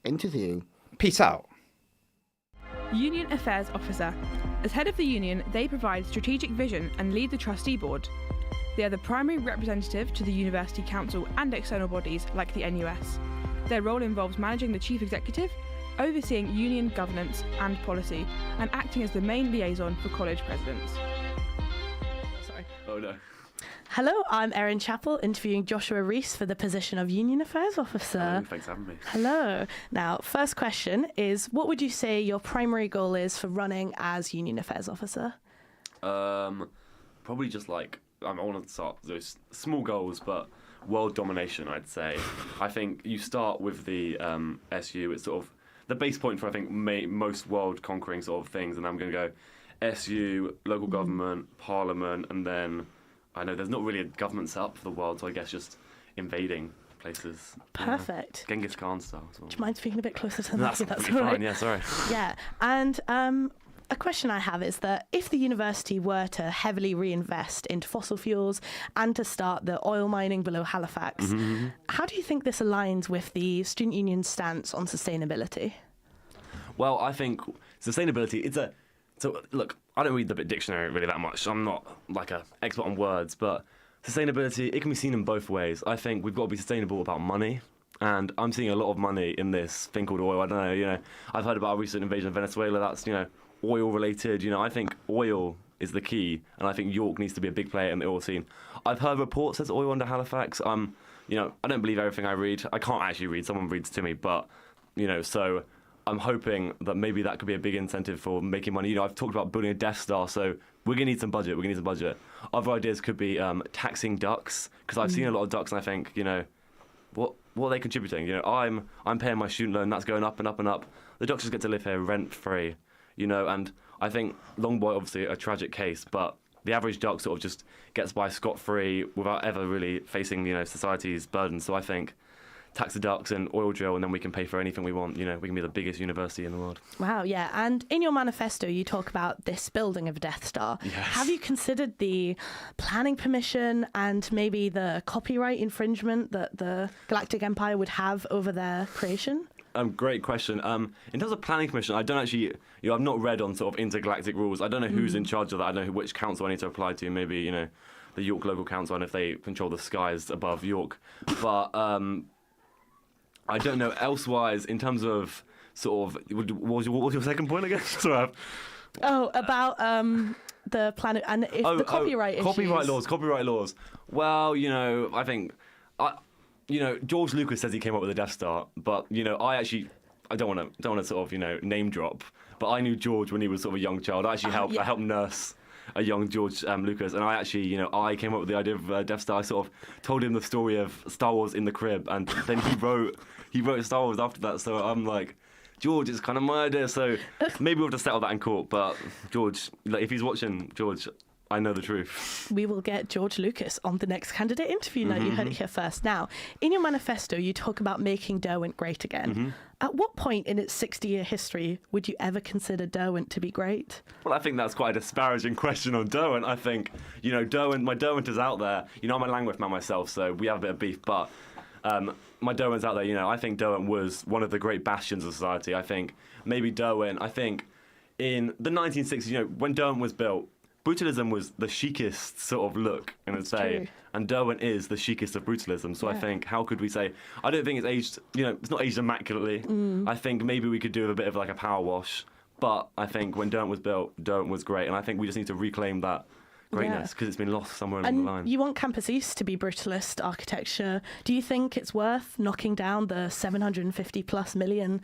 interview. Peace out. Union Affairs Officer. As head of the union, they provide strategic vision and lead the trustee board. They are the primary representative to the University Council and external bodies like the NUS. Their role involves managing the chief executive, overseeing union governance and policy, and acting as the main liaison for college presidents. Sorry. Oh no. Hello, I'm Erin Chappell, interviewing Joshua Rees for the position of Union Affairs Officer. Thanks for having me. Hello. Now, first question is, what would you say your primary goal is for running as Union Affairs Officer? Probably just like, I want to start those small goals, but world domination, I'd say. I think you start with the SU. It's sort of the base point for, I think, most world conquering sort of things. And I'm going to go SU, local government, parliament, and then I know there's not really a government set up for the world, so I guess just invading places. Perfect. Yeah. Genghis Khan style. Sort of. Do you mind speaking a bit closer to the That's mic? That's fine, all right. yeah, sorry. Yeah, and a question I have is that if the university were to heavily reinvest into fossil fuels and to start the oil mining below Halifax, how do you think this aligns with the student union's stance on sustainability? Well, I think sustainability, so look, I don't read the dictionary really that much. I'm not like an expert on words, but sustainability, it can be seen in both ways. I think we've got to be sustainable about money, and I'm seeing a lot of money in this thing called oil. I don't know, I've heard about a recent invasion of Venezuela. That's, oil related. I think oil is the key, and I think York needs to be a big player in the oil scene. I've heard reports there's oil under Halifax. I don't believe everything I read. I can't actually read. Someone reads to me, but so I'm hoping that maybe that could be a big incentive for making money. I've talked about building a Death Star, so we're going to need some budget. Other ideas could be taxing ducks, because I've seen a lot of ducks, and I think, what are they contributing? I'm paying my student loan, that's going up and up and up. The ducks just get to live here rent-free, and I think Longboy, obviously, a tragic case, but the average duck sort of just gets by scot-free without ever really facing, society's burdens. So I think tax the ducks and oil drill, and then we can pay for anything we want. We can be the biggest university in the world. Wow, yeah. And in your manifesto, you talk about this building of Death Star. Yes. Have you considered the planning permission and maybe the copyright infringement that the Galactic Empire would have over their creation? Great question. In terms of planning permission, I don't actually, I've not read on sort of intergalactic rules. I don't know who's in charge of that. I don't know which council I need to apply to. Maybe, the York local council, and if they control the skies above York. But I don't know elsewise in terms of sort of, what was your second point again? Sorry. About the planet and if the copyright issues. Copyright laws. Well, I think, George Lucas says he came up with the Death Star, but, I don't want to sort of, name drop, but I knew George when he was sort of a young child. I actually I helped nurse a young George Lucas, and I actually, I came up with the idea of Death Star. I sort of told him the story of Star Wars in the crib, and then he wrote Star Wars after that. So I'm like, George, it's kind of my idea. So maybe we'll have to settle that in court. But George, if he's watching, George, I know the truth. We will get George Lucas on the next candidate interview. Now, you heard it here first. Now, in your manifesto, you talk about making Derwent great again. At what point in its 60-year history would you ever consider Derwent to be great? Well, I think that's quite a disparaging question on Derwent. I think, my Derwent is out there. I'm a Langwith man myself, so we have a bit of beef, but my Derwent's out there. I think Derwent was one of the great bastions of society. I think maybe Derwent, in the 1960s, when Derwent was built, brutalism was the chicest sort of look, and I'd say, true. And Derwent is the chicest of brutalism. So I think, how could we say? I don't think it's aged. It's not aged immaculately. I think maybe we could do a bit of like a power wash. But I think when Derwent was built, Derwent was great, and I think we just need to reclaim that greatness because it's been lost somewhere along the line. You want Campus East to be brutalist architecture. Do you think it's worth knocking down the £750+ million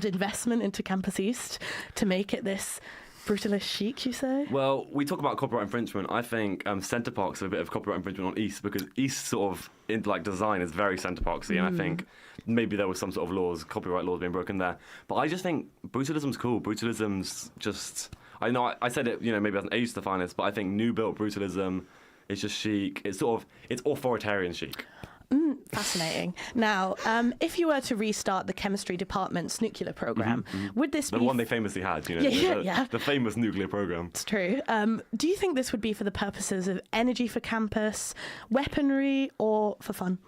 investment into Campus East to make it this brutalist chic, you say? Well, we talk about copyright infringement. I think Centre Parks have a bit of copyright infringement on East, because East sort of in design is very Centre Parksy, and I think maybe there was some sort of copyright laws being broken there. But I just think brutalism's cool. Brutalism's just, I know I said it, maybe it hasn't aged the finest, but I think new built brutalism is just chic. It's authoritarian chic. Fascinating. Now, if you were to restart the chemistry department's nuclear program, would this be... The one they famously had, the famous nuclear program. It's true. Do you think this would be for the purposes of energy for campus, weaponry, or for fun?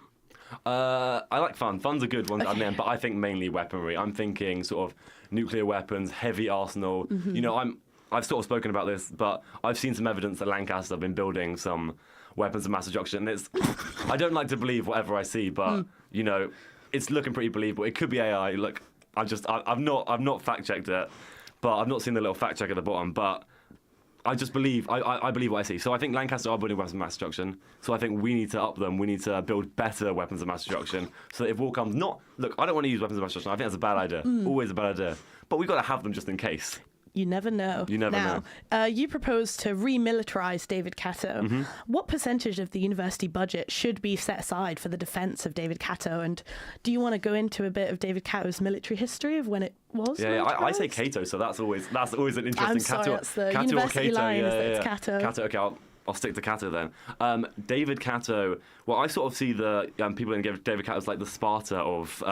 I like fun. Fun's a good one to add in, but I think mainly weaponry. I'm thinking sort of nuclear weapons, heavy arsenal. You know, I've sort of spoken about this, but I've seen some evidence that Lancaster have been building some weapons of mass destruction. And it's, I don't like to believe whatever I see, but you know, it's looking pretty believable. It could be AI. Look, I've not fact checked it, but I've not seen the little fact check at the bottom. But I just believe I believe what I see. So I think Lancaster are building weapons of mass destruction. So I think we need to up them. We need to build better weapons of mass destruction. So that if war comes, look, I don't want to use weapons of mass destruction. I think that's a bad idea. Always a bad idea. But we've got to have them just in case. You never know. You never know. You propose to remilitarize David Kato. What percentage of the university budget should be set aside for the defense of David Kato? And do you want to go into a bit of David Kato's military history of when it was? Yeah, I say Cato, so that's always an interesting. I'm sorry, Cato, that's the Cato university or Cato. line, is that it's Kato. Cato. Okay, I'll stick to Cato then. David Kato. Well, I sort of see the people in David Kato as like the Sparta of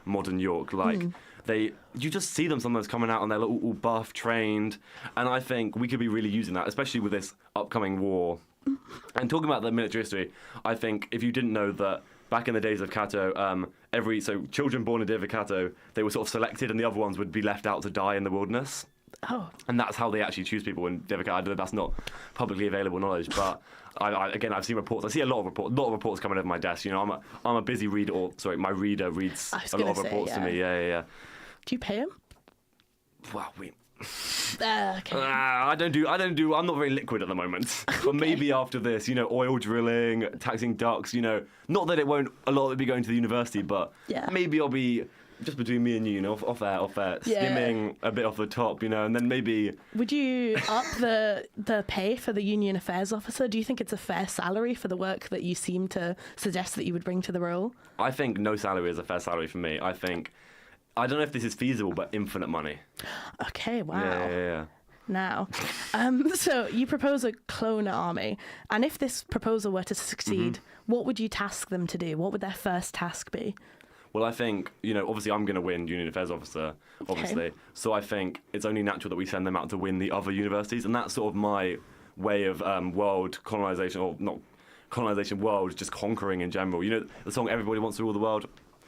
modern York. Like you just see them sometimes coming out and they're all buff, trained, and I think we could be really using that, especially with this upcoming war. And talking about the military history, I think if you didn't know that back in the days of Cato, children born in David Kato, they were sort of selected, and the other ones would be left out to die in the wilderness. Oh. And that's how they actually choose people in David Kato. I don't know, that's not publicly available knowledge, but I've seen reports. I see a lot of reports coming over my desk. You know, I'm a busy reader. My reader reads a lot of reports to me. Yeah. Do you pay him? Well, Okay. I don't do. I'm not very liquid at the moment. But maybe after this, you know, oil drilling, taxing ducks. You know, not that a lot of it be going to the university, but maybe I'll be just between me and you, you know, off air, skimming a bit off the top, you know, and then maybe. Would you up the pay for the union affairs officer? Do you think it's a fair salary for the work that you seem to suggest that you would bring to the role? I think no salary is a fair salary for me. I don't know if this is feasible, but infinite money. Okay, wow. Yeah. Now, so you propose a clone army, and if this proposal were to succeed, what would you task them to do? What would their first task be? Well, I think, you know, obviously I'm going to win Union Affairs Officer, obviously. Okay. So I think it's only natural that we send them out to win the other universities, and that's sort of my way of world colonization, or not colonization, world, just conquering in general. You know, the song Everybody Wants to Rule the World?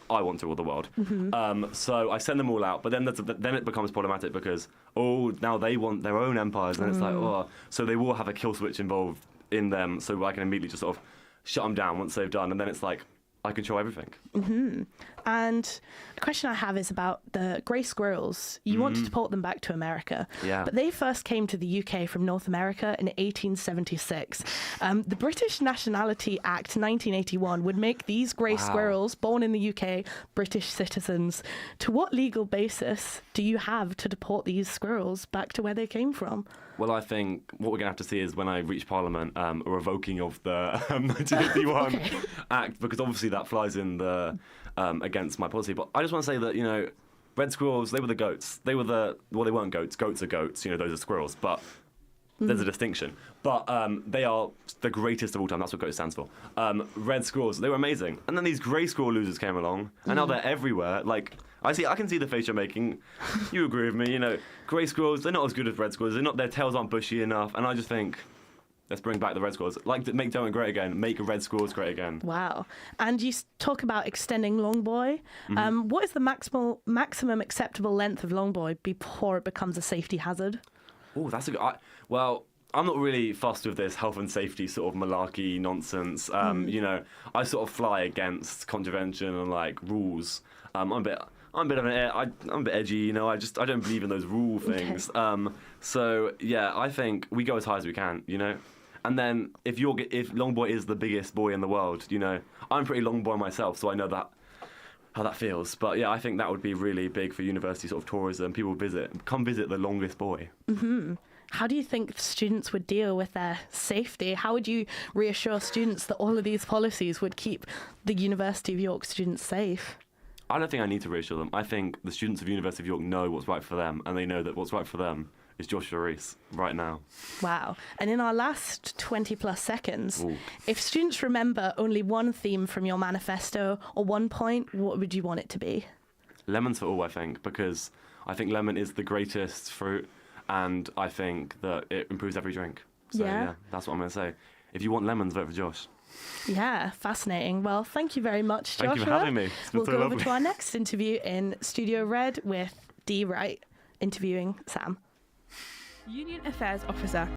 I want to rule the world. So I send them all out, but then it becomes problematic because, now they want their own empires, and it's like, so they will have a kill switch involved in them, so I can immediately just sort of shut them down once they've done, and then it's like, I control everything. And a question I have is about the grey squirrels. You want to deport them back to America. Yeah. But they first came to the UK from North America in 1876. The British Nationality Act 1981 would make these grey squirrels born in the UK British citizens. To what legal basis do you have to deport these squirrels back to where they came from? Well, I think what we're going to have to see is when I reach Parliament, a revoking of the 1981 Act, because obviously that flies in the against my policy. But I just want to say that, you know, red squirrels, they were the goats. They weren't goats. Goats are goats. You know, those are squirrels. But there's a distinction. But they are the greatest of all time. That's what GOAT stands for. Red squirrels, they were amazing. And then these grey squirrel losers came along, and now they're everywhere. Like, I can see the face you're making. You agree with me, you know. Grey squirrels, they're not as good as red squirrels. Their tails aren't bushy enough. And I just think, let's bring back the red squirrels. Like, make Derwent great again. Make red squirrels great again. Wow. And you talk about extending Longboy. What is the maximum acceptable length of Longboy before it becomes a safety hazard? Oh, that's a good... Well, I'm not really fussed with this health and safety sort of malarkey nonsense. You know, I sort of fly against contravention and, like, rules. I'm a bit edgy, you know. I don't believe in those rule things. Okay. So yeah, I think we go as high as we can, you know. And then if Longboy is the biggest boy in the world, you know, I'm pretty long boy myself, so I know how that feels. But yeah, I think that would be really big for university sort of tourism. People come visit the longest boy. How do you think students would deal with their safety? How would you reassure students that all of these policies would keep the University of York students safe? I don't think I need to reassure them. I think the students of University of York know what's right for them, and they know that what's right for them is Joshua Rees right now. Wow. And in our last 20 plus seconds, if students remember only one theme from your manifesto or one point, what would you want it to be? Lemons for all, I think, because I think lemon is the greatest fruit, and I think that it improves every drink. So yeah that's what I'm going to say. If you want lemons, vote for Josh. Yeah, fascinating. Well, thank you very much, Joshua. Thank you for having me. It's been We'll so go over lovely. to our next interview in Studio Red with Dee Wright interviewing Sam. Union Affairs Officer.